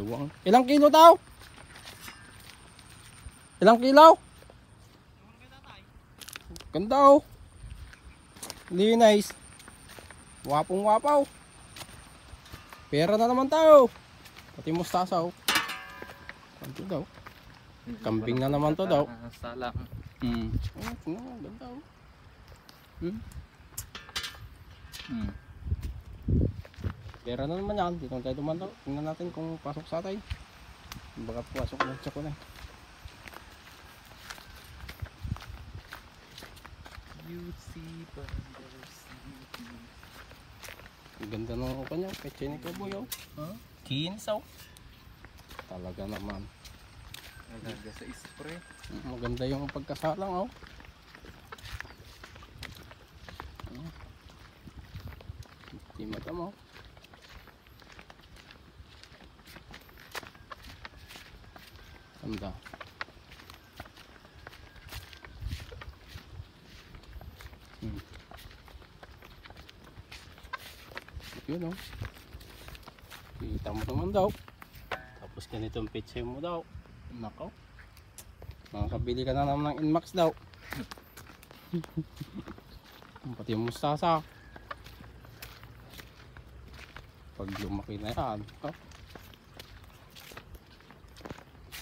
Maluwang. Ilang kilo daw? Ilang kilo? Ganda oh. Linis. Wapong wapaw. Pera na naman tayo. Pati mustasa oh. Ano daw? Kambing na naman to daw. Salang. Oh, ganda oh. Pera na naman yan. Dito tayo dumandaw. Tingnan natin kung pasok sa tayo. Baka pasok na siya ko na. Ganda ng kanya. Peche ni Kaboy oh. Kinis oh. Talaga naman. Nalaga sa spray. Maganda yung pagkasalang oh. Di mata mo. Ganda. Yun oh. Kita mo naman daw. Tapos ganitong pizza mo daw. Nako. Makakabili ka na naman ng Inmax daw. Pati yung mustasa. Pag lumaki na yan. Oh.